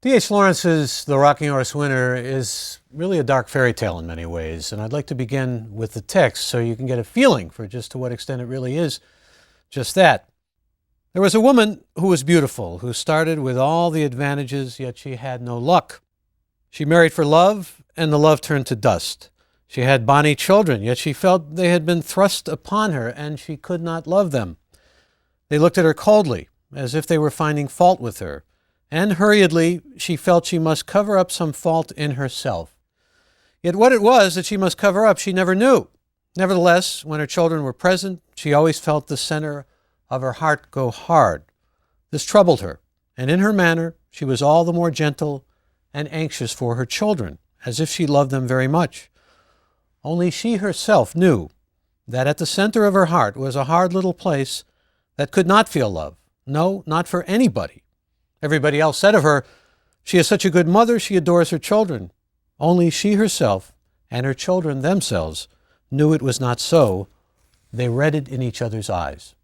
D.H. Lawrence's The Rocking Horse Winner is really a dark fairy tale in many ways, and I'd like to begin with the text so you can get a feeling for just to what extent it really is just that. There was a woman who was beautiful, who started with all the advantages, yet she had no luck. She married for love, and the love turned to dust. She had bonny children, yet she felt they had been thrust upon her, and she could not love them. They looked at her coldly, as if they were finding fault with her, and hurriedly she felt she must cover up some fault in herself. Yet what it was that she must cover up she never knew. Nevertheless, when her children were present, she always felt the center of her heart go hard. This troubled her, and in her manner she was all the more gentle and anxious for her children, as if she loved them very much. Only she herself knew that at the center of her heart was a hard little place that could not feel love. No, not for anybody. Everybody else said of her, "She is such a good mother, she adores her children." Only she herself and her children themselves knew it was not so. They read it in each other's eyes.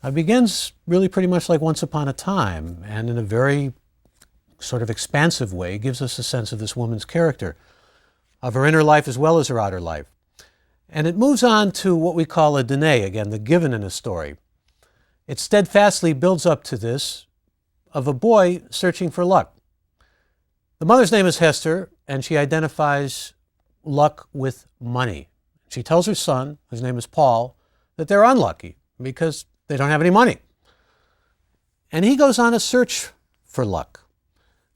It begins really pretty much like Once Upon a Time, and in a very sort of expansive way gives us a sense of this woman's character, of her inner life as well as her outer life. And it moves on to what we call a dene, again, the given in a story. It steadfastly builds up to this of a boy searching for luck. The mother's name is Hester, and she identifies luck with money. She tells her son, whose name is Paul, that they're unlucky because they don't have any money. And he goes on a search for luck.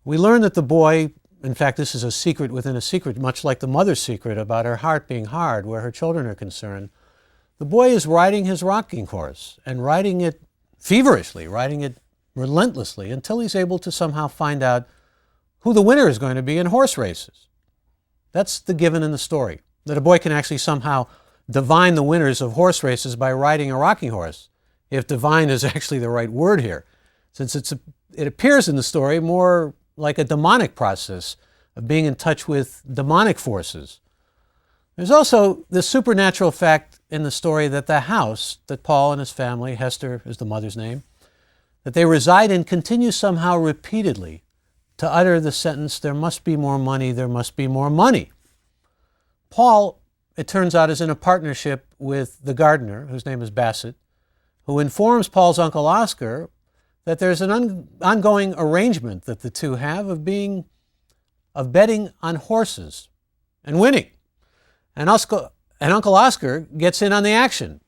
We learn that the boy, in fact, this is a secret within a secret, much like the mother's secret about her heart being hard where her children are concerned. The boy is riding his rocking horse and riding it feverishly, riding it relentlessly until he's able to somehow find out who the winner is going to be in horse races. That's the given in the story, that a boy can actually somehow divine the winners of horse races by riding a rocking horse, if divine is actually the right word here, since it appears in the story more like a demonic process of being in touch with demonic forces. There's also the supernatural fact in the story that the house that Paul and his family, Hester is the mother's name, that they reside in continues somehow repeatedly to utter the sentence, "There must be more money, there must be more money." Paul, it turns out, is in a partnership with the gardener, whose name is Bassett, who informs Paul's uncle Oscar that there's an ongoing arrangement that the two have of betting on horses and winning. And Uncle Oscar gets in on the action.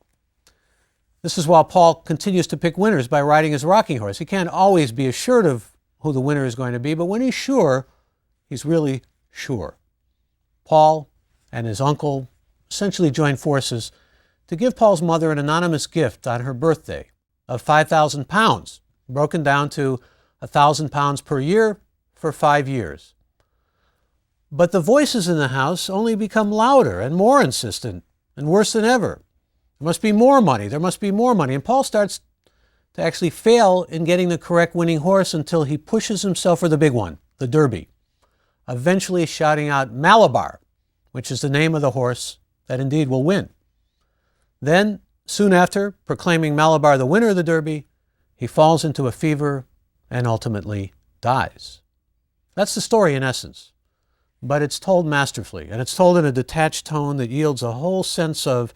This is while Paul continues to pick winners by riding his rocking horse. He can't always be assured of who the winner is going to be, but when he's sure, he's really sure. Paul and his uncle essentially join forces to give Paul's mother an anonymous gift on her birthday of £5,000, broken down to £1,000 per year for 5 years. But the voices in the house only become louder and more insistent and worse than ever. There must be more money, there must be more money. And Paul starts to actually fail in getting the correct winning horse until he pushes himself for the big one, the Derby, eventually shouting out Malabar, which is the name of the horse that indeed will win. Then, soon after, proclaiming Malabar the winner of the Derby, he falls into a fever and ultimately dies. That's the story in essence. But it's told masterfully, and it's told in a detached tone that yields a whole sense of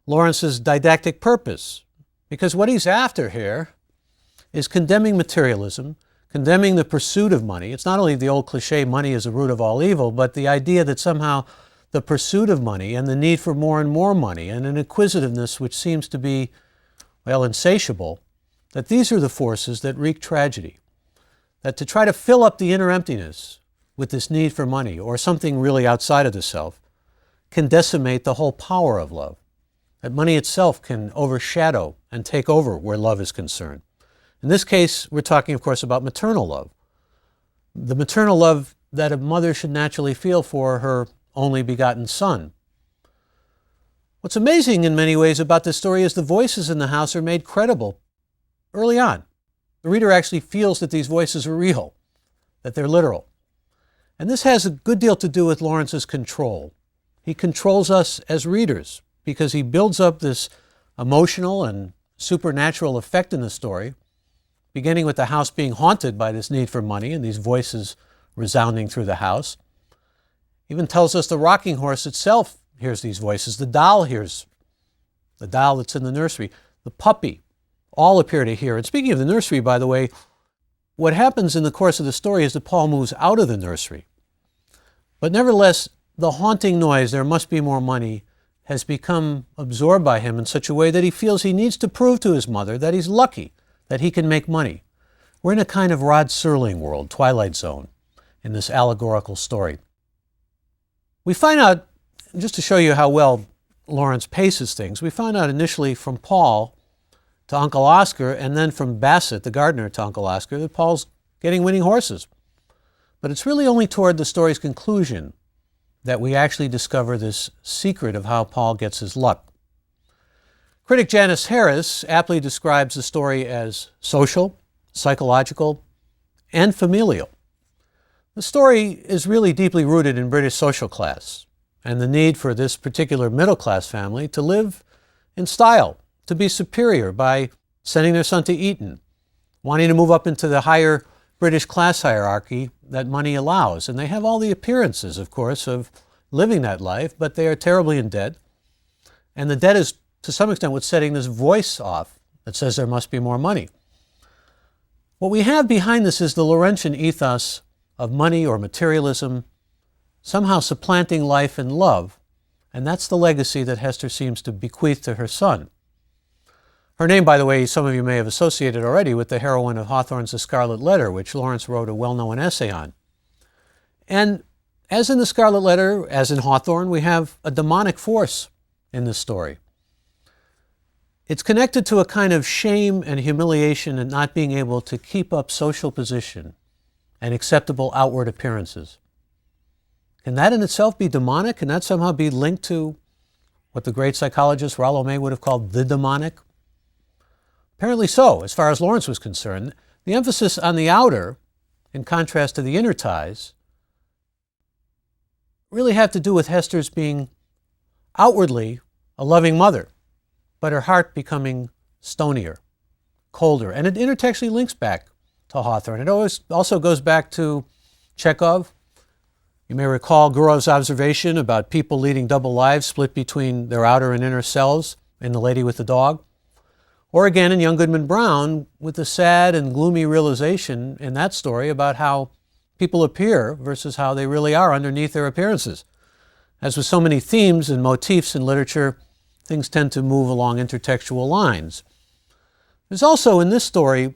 Lawrence's didactic purpose. Because what he's after here is condemning materialism, condemning the pursuit of money. It's not only the old cliche, money is the root of all evil, but the idea that somehow the pursuit of money and the need for more and more money and an inquisitiveness which seems to be, well, insatiable, that these are the forces that wreak tragedy. That to try to fill up the inner emptiness with this need for money or something really outside of the self can decimate the whole power of love. That money itself can overshadow and take over where love is concerned. In this case, we're talking, of course, about maternal love. The maternal love that a mother should naturally feel for her only begotten son. What's amazing in many ways about this story is the voices in the house are made credible early on. The reader actually feels that these voices are real, that they're literal. And this has a good deal to do with Lawrence's control. He controls us as readers because he builds up this emotional and supernatural effect in the story beginning with the house being haunted by this need for money and these voices resounding through the house. Even tells us the rocking horse itself hears these voices. The doll hears, the doll that's in the nursery, the puppy, all appear to hear. And speaking of the nursery, by the way, what happens in the course of the story is that Paul moves out of the nursery. But nevertheless, the haunting noise, there must be more money, has become absorbed by him in such a way that he feels he needs to prove to his mother that he's lucky, that he can make money. We're in a kind of Rod Serling world, Twilight Zone, in this allegorical story. We find out, just to show you how well Lawrence paces things, we find out initially from Paul to Uncle Oscar, and then from Bassett, the gardener, to Uncle Oscar, that Paul's getting winning horses. But it's really only toward the story's conclusion that we actually discover this secret of how Paul gets his luck. Critic Janice Harris aptly describes the story as social, psychological, and familial. The story is really deeply rooted in British social class and the need for this particular middle-class family to live in style, to be superior by sending their son to Eton, wanting to move up into the higher British class hierarchy that money allows. And they have all the appearances, of course, of living that life, but they are terribly in debt. And the debt is, to some extent, what's setting this voice off that says there must be more money. What we have behind this is the Laurentian ethos of money or materialism somehow supplanting life and love, and that's the legacy that Hester seems to bequeath to her son. Her name, by the way, some of you may have associated already with the heroine of Hawthorne's The Scarlet Letter, which Lawrence wrote a well-known essay on. And as in The Scarlet Letter, as in Hawthorne, we have a demonic force in this story. It's connected to a kind of shame and humiliation at not being able to keep up social position and acceptable outward appearances. Can that in itself be demonic? Can that somehow be linked to what the great psychologist Rollo May would have called the demonic? Apparently so, as far as Lawrence was concerned. The emphasis on the outer, in contrast to the inner ties, really had to do with Hester's being outwardly a loving mother, but her heart becoming stonier, colder. And it intertextually links back to Hawthorne. It always also goes back to Chekhov. You may recall Gurov's observation about people leading double lives split between their outer and inner selves in The Lady with the Dog. Or again in Young Goodman Brown, with the sad and gloomy realization in that story about how people appear versus how they really are underneath their appearances. As with so many themes and motifs in literature, things tend to move along intertextual lines. There's also in this story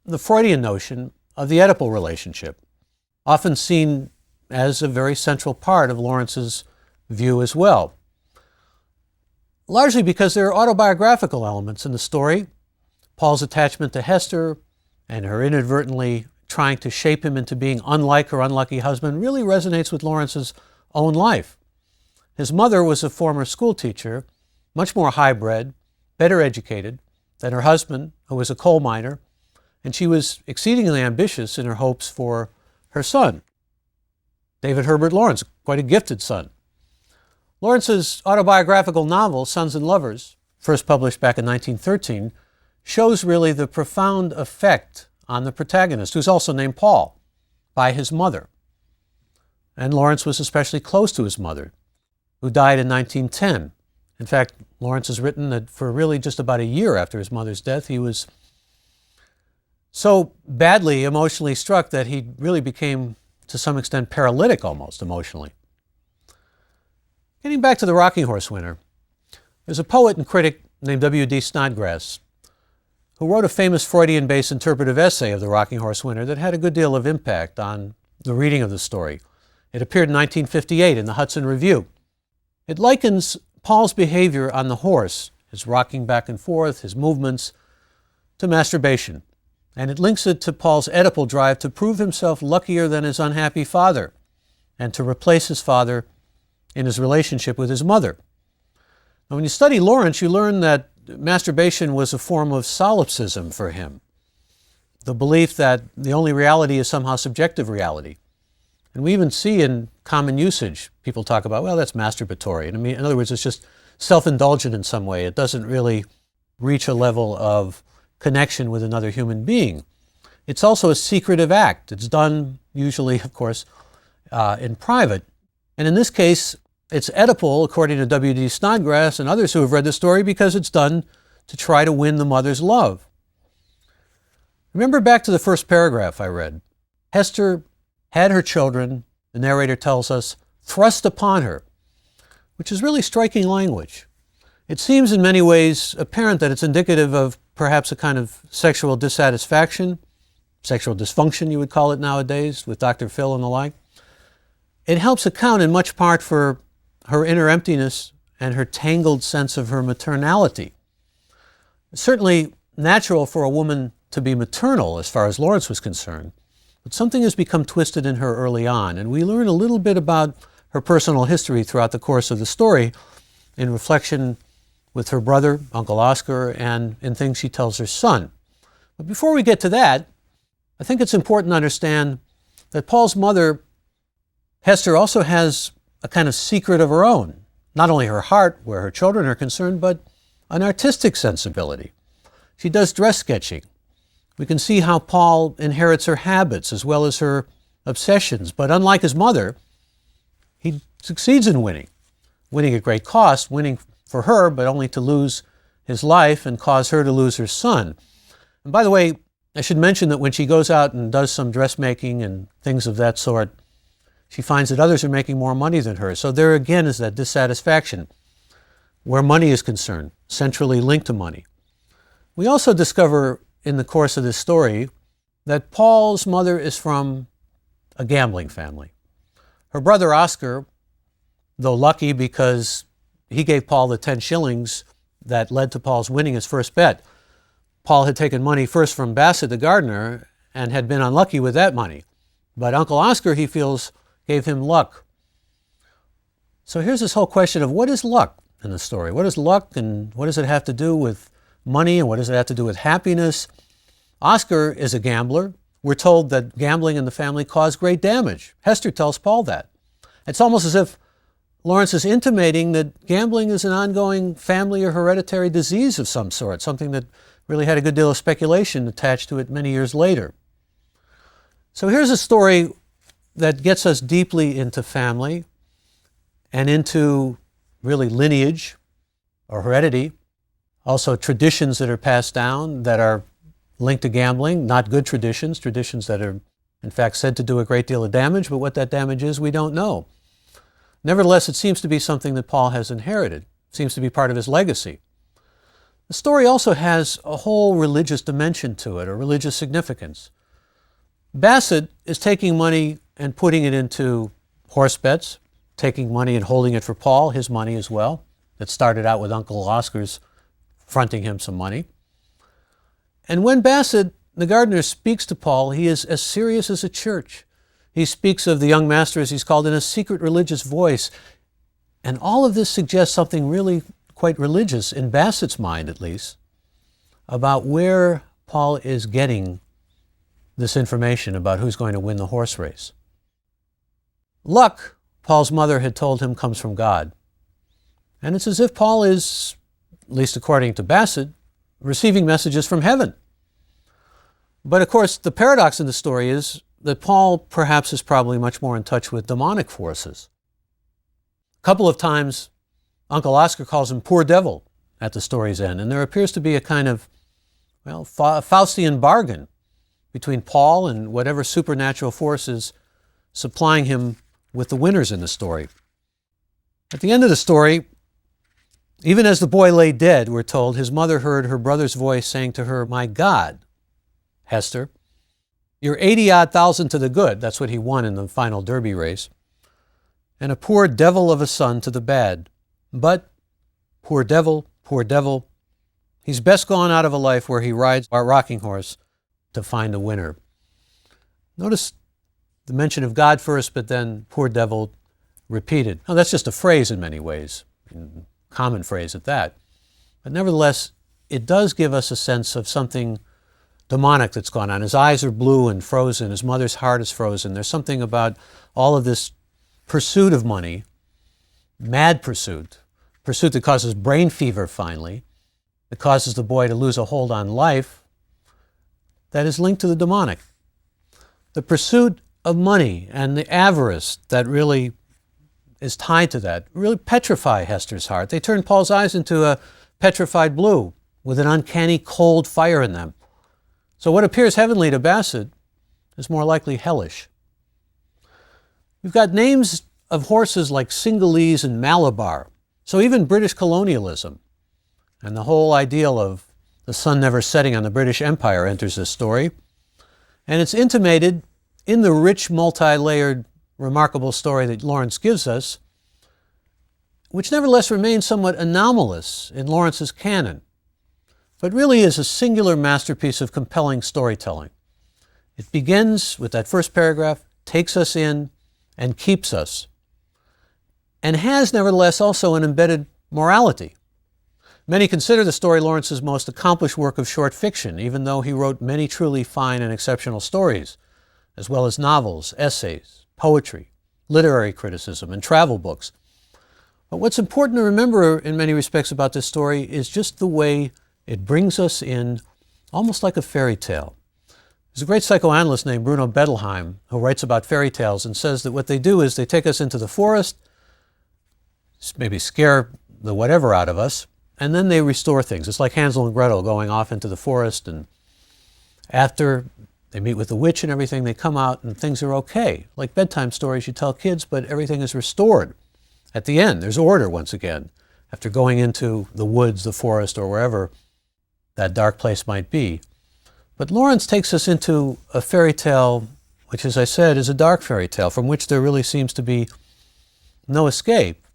the Freudian notion of the Oedipal relationship, often seen as a very central part of Lawrence's view as well. Largely because there are autobiographical elements in the story. Paul's attachment to Hester and her inadvertently trying to shape him into being unlike her unlucky husband really resonates with Lawrence's own life. His mother was a former school teacher, much more highbred, better educated than her husband, who was a coal miner, and she was exceedingly ambitious in her hopes for her son, David Herbert Lawrence, quite a gifted son. Lawrence's autobiographical novel, Sons and Lovers, first published back in 1913, shows really the profound effect on the protagonist, who's also named Paul, by his mother. And Lawrence was especially close to his mother, who died in 1910. In fact, Lawrence has written that for really just about a year after his mother's death, he was so badly emotionally struck that he really became, to some extent, paralytic almost emotionally. Getting back to The Rocking Horse Winner, there's a poet and critic named W.D. Snodgrass who wrote a famous Freudian-based interpretive essay of The Rocking Horse Winner that had a good deal of impact on the reading of the story. It appeared in 1958 in the Hudson Review. It likens Paul's behavior on the horse, his rocking back and forth, his movements, to masturbation. And it links it to Paul's Oedipal drive to prove himself luckier than his unhappy father and to replace his father in his relationship with his mother. Now, when you study Lawrence, you learn that masturbation was a form of solipsism for him, the belief that the only reality is somehow subjective reality. And we even see in common usage, people talk about, well, that's masturbatory. And in other words, it's just self-indulgent in some way. It doesn't really reach a level of connection with another human being. It's also a secretive act. It's done usually, of course, in private. And in this case, it's Oedipal, according to W.D. Snodgrass and others who have read the story, because it's done to try to win the mother's love. Remember back to the first paragraph I read. Hester had her children, the narrator tells us, thrust upon her, which is really striking language. It seems in many ways apparent that it's indicative of perhaps a kind of sexual dissatisfaction, sexual dysfunction you would call it nowadays, with Dr. Phil and the like. It helps account in much part for her inner emptiness and her tangled sense of her maternality. It's certainly natural for a woman to be maternal as far as Lawrence was concerned, but something has become twisted in her early on, and we learn a little bit about her personal history throughout the course of the story in reflection with her brother, Uncle Oscar, and in things she tells her son. But before we get to that, I think it's important to understand that Paul's mother, Hester, also has a kind of secret of her own. Not only her heart, where her children are concerned, but an artistic sensibility. She does dress sketching. We can see how Paul inherits her habits as well as her obsessions. But unlike his mother, he succeeds in winning at great cost, winning for her, but only to lose his life and cause her to lose her son. And by the way, I should mention that when she goes out and does some dressmaking and things of that sort, she finds that others are making more money than her. So there again is that dissatisfaction where money is concerned, centrally linked to money. We also discover in the course of this story that Paul's mother is from a gambling family. Her brother Oscar, though lucky because he gave Paul the 10 shillings that led to Paul's winning his first bet, Paul had taken money first from Bassett the gardener and had been unlucky with that money. But Uncle Oscar, he feels, gave him luck. So here's this whole question of what is luck in the story? What is luck, and what does it have to do with money, and what does it have to do with happiness? Oscar is a gambler. We're told that gambling in the family caused great damage. Hester tells Paul that. It's almost as if Lawrence is intimating that gambling is an ongoing family or hereditary disease of some sort, something that really had a good deal of speculation attached to it many years later. So here's a story that gets us deeply into family and into really lineage or heredity, also traditions that are passed down that are linked to gambling, not good traditions, traditions that are in fact said to do a great deal of damage, but what that damage is, we don't know. Nevertheless, it seems to be something that Paul has inherited, seems to be part of his legacy. The story also has a whole religious dimension to it, a religious significance. Bassett is taking money and putting it into horse bets, taking money and holding it for Paul, his money as well. It started out with Uncle Oscar's fronting him some money. And when Bassett, the gardener, speaks to Paul, he is as serious as a church. He speaks of the young master, as he's called, in a secret religious voice. And all of this suggests something really quite religious, in Bassett's mind at least, about where Paul is getting this information about who's going to win the horse race. Luck, Paul's mother had told him, comes from God. And it's as if Paul is, at least according to Bassett, receiving messages from heaven. But of course, the paradox in the story is that Paul perhaps is probably much more in touch with demonic forces. A couple of times, Uncle Oscar calls him poor devil at the story's end, and there appears to be a kind of, Faustian bargain between Paul and whatever supernatural forces supplying him with the winners in the story. At the end of the story, even as the boy lay dead, we're told, his mother heard her brother's voice saying to her, "My God, Hester, you're 80-odd thousand to the good," that's what he won in the final Derby race, "and a poor devil of a son to the bad. But, poor devil, he's best gone out of a life where he rides our rocking horse to find the winner." Notice the mention of God first, but then poor devil repeated. Now that's just a phrase in many ways, a common phrase at that. But nevertheless, it does give us a sense of something demonic that's gone on. His eyes are blue and frozen. His mother's heart is frozen. There's something about all of this pursuit of money, mad pursuit that causes brain fever finally, that causes the boy to lose a hold on life, that is linked to the demonic. The pursuit of money and the avarice that really is tied to that really petrify Hester's heart. They turn Paul's eyes into a petrified blue with an uncanny cold fire in them. So what appears heavenly to Bassett is more likely hellish. We've got names of horses like Cingalese and Malabar. So even British colonialism and the whole ideal of the sun never setting on the British Empire enters this story. And it's intimated in the rich, multi-layered, remarkable story that Lawrence gives us, which nevertheless remains somewhat anomalous in Lawrence's canon, but really is a singular masterpiece of compelling storytelling. It begins with that first paragraph, takes us in, and keeps us, and has nevertheless also an embedded morality. Many consider the story Lawrence's most accomplished work of short fiction, even though he wrote many truly fine and exceptional stories, as well as novels, essays, poetry, literary criticism, and travel books. But what's important to remember in many respects about this story is just the way it brings us in, almost like a fairy tale. There's a great psychoanalyst named Bruno Bettelheim who writes about fairy tales and says that what they do is they take us into the forest, maybe scare the whatever out of us, and then they restore things. It's like Hansel and Gretel going off into the forest, and after they meet with the witch and everything, they come out and things are okay. Like bedtime stories you tell kids, but everything is restored. At the end, there's order once again, after going into the woods, the forest, or wherever that dark place might be. But Lawrence takes us into a fairy tale, which, as I said, is a dark fairy tale from which there really seems to be no escape.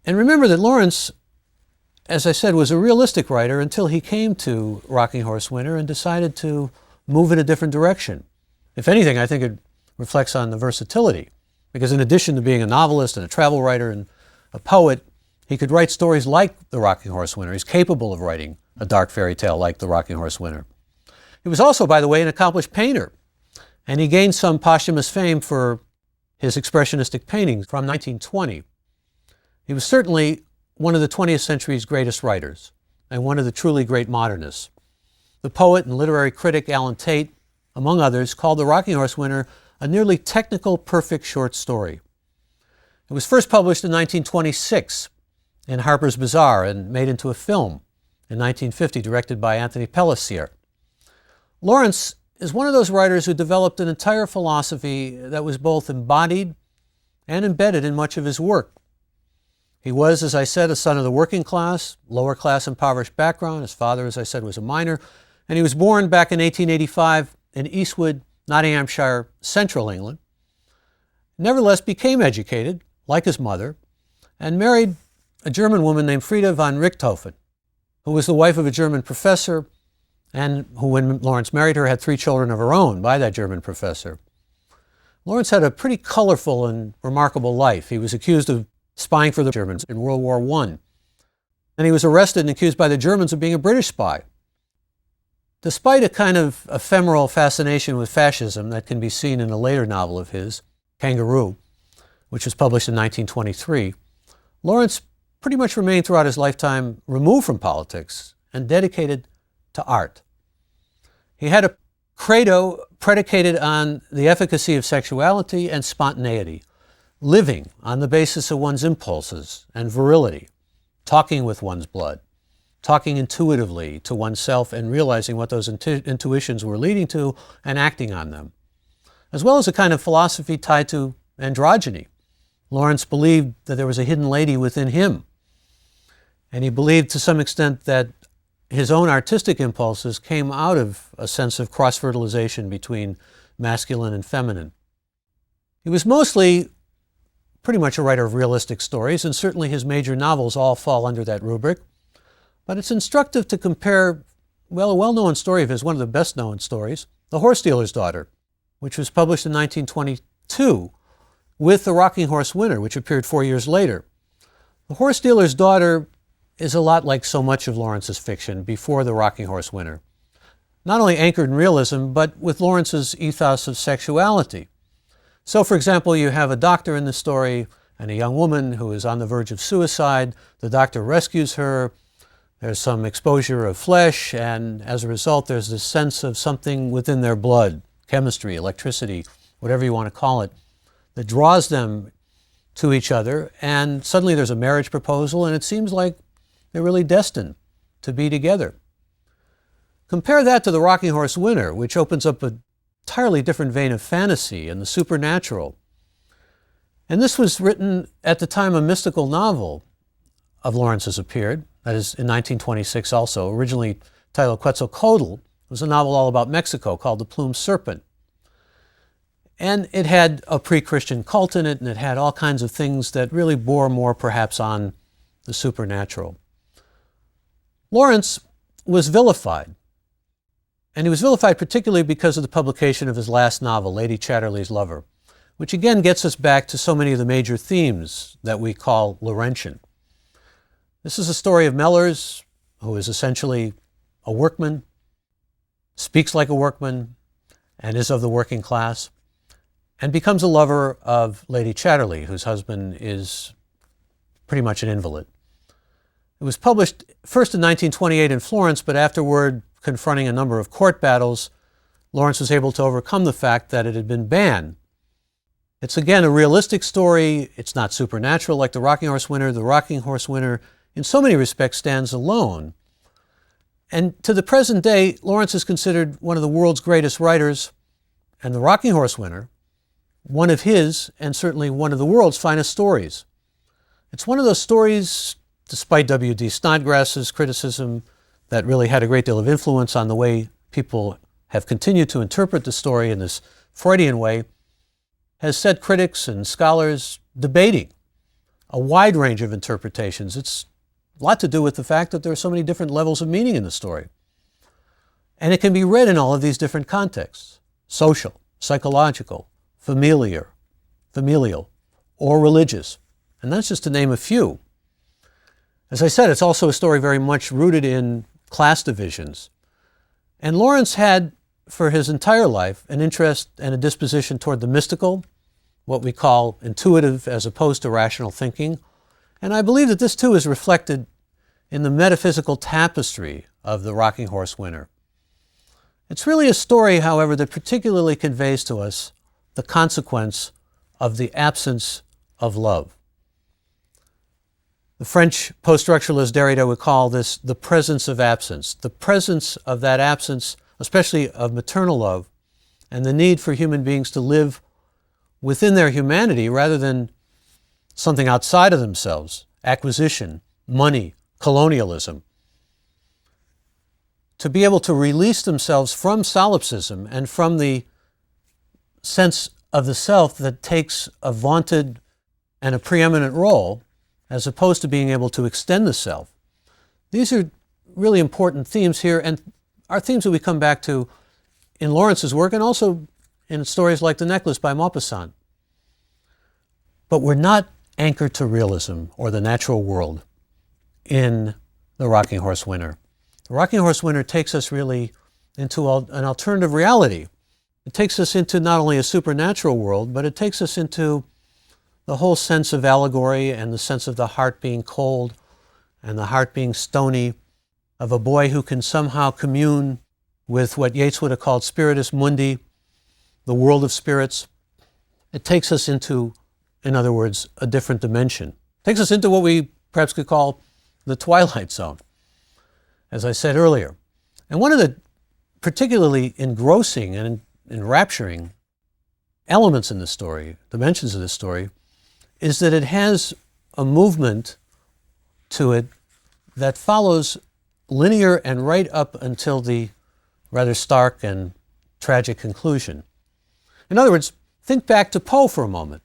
And remember that Lawrence, as I said, was a realistic writer until he came to Rocking Horse Winter and decided to move in a different direction. If anything, I think it reflects on the versatility, because in addition to being a novelist and a travel writer and a poet, he could write stories like The Rocking Horse Winter. He's capable of writing a dark fairy tale like The Rocking Horse Winter. He was also, by the way, an accomplished painter, and he gained some posthumous fame for his expressionistic paintings from 1920. He was certainly one of the 20th century's greatest writers, and one of the truly great modernists. The poet and literary critic Alan Tate, among others, called The Rocking Horse Winter a nearly technical, perfect short story. It was first published in 1926 in Harper's Bazaar and made into a film in 1950, directed by Anthony Pellissier. Lawrence is one of those writers who developed an entire philosophy that was both embodied and embedded in much of his work. He was, as I said, a son of the working class, lower class impoverished background. His father, as I said, was a miner. And he was born back in 1885 in Eastwood, Nottinghamshire, central England. Nevertheless, became educated, like his mother, and married a German woman named Frieda von Richthofen, who was the wife of a German professor, and who, when Lawrence married her, had 3 children of her own by that German professor. Lawrence had a pretty colorful and remarkable life. He was accused of spying for the Germans in World War I. And he was arrested and accused by the Germans of being a British spy. Despite a kind of ephemeral fascination with fascism that can be seen in a later novel of his, Kangaroo, which was published in 1923, Lawrence pretty much remained throughout his lifetime removed from politics and dedicated to art. He had a credo predicated on the efficacy of sexuality and spontaneity, living on the basis of one's impulses and virility, talking with one's blood, talking intuitively to oneself and realizing what those intuitions were leading to and acting on them, as well as a kind of philosophy tied to androgyny. Lawrence believed that there was a hidden lady within him, and he believed to some extent that his own artistic impulses came out of a sense of cross-fertilization between masculine and feminine. He was mostly pretty much a writer of realistic stories, and certainly his major novels all fall under that rubric. But it's instructive to compare, well, a well-known story of his, one of the best-known stories, The Horse Dealer's Daughter, which was published in 1922, with The Rocking Horse Winter, which appeared 4 years later. The Horse Dealer's Daughter is a lot like so much of Lawrence's fiction before The Rocking Horse Winter. Not only anchored in realism, but with Lawrence's ethos of sexuality. So, for example, you have a doctor in the story and a young woman who is on the verge of suicide. The doctor rescues her, There's some exposure of flesh, and as a result, there's this sense of something within their blood, chemistry, electricity, whatever you want to call it, that draws them to each other. And suddenly there's a marriage proposal, and it seems like they're really destined to be together. Compare that to The Rocking Horse Winter, which opens up an entirely different vein of fantasy and the supernatural. And this was written at the time a mystical novel of Lawrence's appeared, that is in 1926 also, originally titled Quetzalcoatl. It was a novel all about Mexico called The Plumed Serpent. And it had a pre-Christian cult in it, and it had all kinds of things that really bore more perhaps on the supernatural. Lawrence was vilified. And he was vilified particularly because of the publication of his last novel, Lady Chatterley's Lover, which again gets us back to so many of the major themes that we call Laurentian. This is a story of Mellors, who is essentially a workman, speaks like a workman, and is of the working class, and becomes a lover of Lady Chatterley, whose husband is pretty much an invalid. It was published first in 1928 in Florence, but afterward, confronting a number of court battles, Lawrence was able to overcome the fact that it had been banned. It's again a realistic story. It's not supernatural like The Rocking Horse Winter. The Rocking Horse Winter, in so many respects, stands alone. And to the present day, Lawrence is considered one of the world's greatest writers, and The Rocking Horse Winter, one of his, and certainly one of the world's finest stories. It's one of those stories, despite W.D. Snodgrass's criticism, that really had a great deal of influence on the way people have continued to interpret the story in this Freudian way, has set critics and scholars debating a wide range of interpretations. It's a lot to do with the fact that there are so many different levels of meaning in the story. And it can be read in all of these different contexts: social, psychological, familial, or religious. And that's just to name a few. As I said, it's also a story very much rooted in class divisions. And Lawrence had, for his entire life, an interest and a disposition toward the mystical, what we call intuitive as opposed to rational thinking. And I believe that this too is reflected in the metaphysical tapestry of The Rocking Horse Winter. It's really a story, however, that particularly conveys to us the consequence of the absence of love. The French post-structuralist Derrida would call this the presence of absence. The presence of that absence, especially of maternal love, and the need for human beings to live within their humanity rather than something outside of themselves, acquisition, money, colonialism. To be able to release themselves from solipsism and from the sense of the self that takes a vaunted and a preeminent role, as opposed to being able to extend the self. These are really important themes here, and are themes that we come back to in Lawrence's work and also in stories like The Necklace by Maupassant. But we're not anchored to realism or the natural world in The Rocking Horse Winter. The Rocking Horse Winter takes us really into an alternative reality. It takes us into not only a supernatural world, but it takes us into the whole sense of allegory and the sense of the heart being cold and the heart being stony, of a boy who can somehow commune with what Yeats would have called spiritus mundi, the world of spirits. It takes us into, in other words, a different dimension. It takes us into what we perhaps could call the twilight zone, as I said earlier. And one of the particularly engrossing and enrapturing elements in this story, dimensions of this story, is that it has a movement to it that follows linear and right up until the rather stark and tragic conclusion. In other words, think back to Poe for a moment.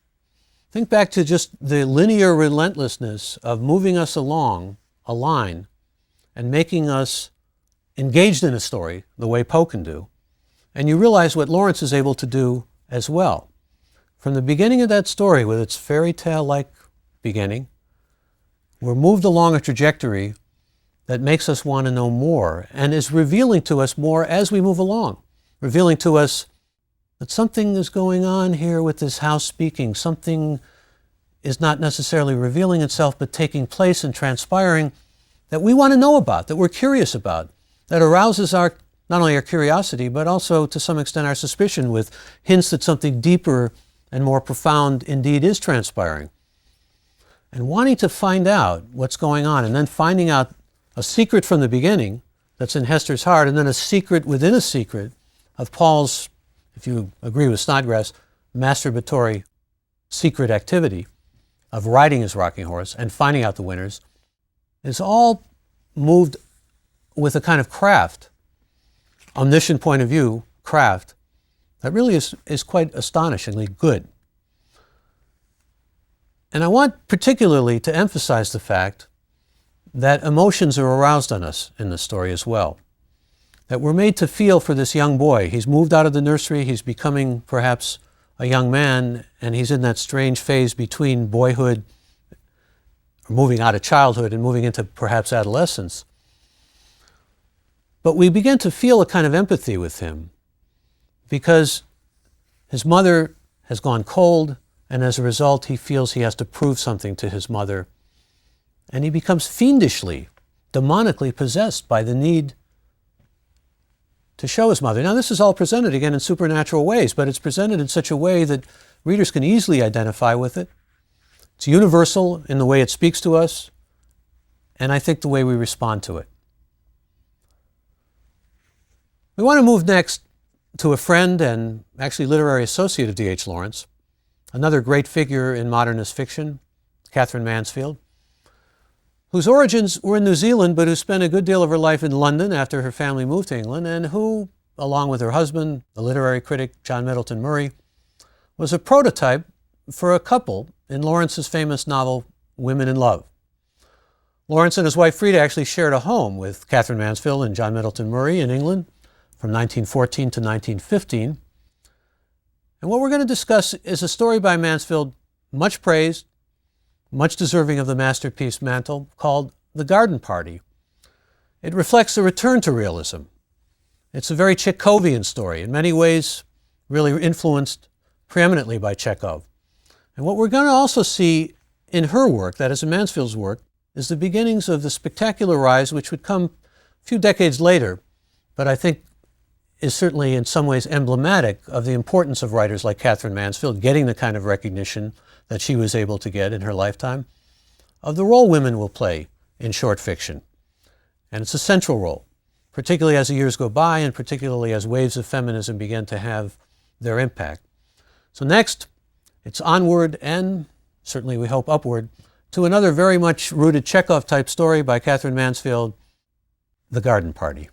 Think back to just the linear relentlessness of moving us along a line and making us engaged in a story the way Poe can do. And you realize what Lawrence is able to do as well. From the beginning of that story, with its fairy tale-like beginning, we're moved along a trajectory that makes us want to know more and is revealing to us more as we move along, revealing to us that something is going on here with this house speaking. Something is not necessarily revealing itself, but taking place and transpiring that we want to know about, that we're curious about, that arouses our not only our curiosity, but also to some extent our suspicion, with hints that something deeper and more profound indeed is transpiring. And wanting to find out what's going on, and then finding out a secret from the beginning that's in Hester's heart, and then a secret within a secret of Paul's, if you agree with Snodgrass, masturbatory secret activity of riding his rocking horse and finding out the winners, is all moved with a kind of craft, omniscient point of view craft, that really is quite astonishingly good. And I want particularly to emphasize the fact that emotions are aroused on us in this story as well. That we're made to feel for this young boy. He's moved out of the nursery, he's becoming perhaps a young man, and he's in that strange phase between boyhood, or moving out of childhood and moving into perhaps adolescence. But we begin to feel a kind of empathy with him because his mother has gone cold, and as a result he feels he has to prove something to his mother. And he becomes fiendishly, demonically possessed by the need to show his mother. Now, this is all presented again in supernatural ways, but it's presented in such a way that readers can easily identify with it. It's universal in the way it speaks to us, and I think the way we respond to it. We want to move next to a friend and actually literary associate of D.H. Lawrence, another great figure in modernist fiction, Katherine Mansfield, whose origins were in New Zealand, but who spent a good deal of her life in London after her family moved to England, and who, along with her husband, the literary critic John Middleton Murray, was a prototype for a couple in Lawrence's famous novel, Women in Love. Lawrence and his wife Frida actually shared a home with Katherine Mansfield and John Middleton Murray in England from 1914 to 1915. And what we're going to discuss is a story by Mansfield, much praised, much deserving of the masterpiece mantle, called The Garden Party. It reflects a return to realism. It's a very Chekhovian story, in many ways really influenced preeminently by Chekhov. And what we're going to also see in her work, that is in Mansfield's work, is the beginnings of the spectacular rise which would come a few decades later, but I think is certainly in some ways emblematic of the importance of writers like Katherine Mansfield getting the kind of recognition that she was able to get in her lifetime, of the role women will play in short fiction. And it's a central role, particularly as the years go by and particularly as waves of feminism begin to have their impact. So next, it's onward and certainly we hope upward to another very much rooted Chekhov-type story by Katherine Mansfield, The Garden Party.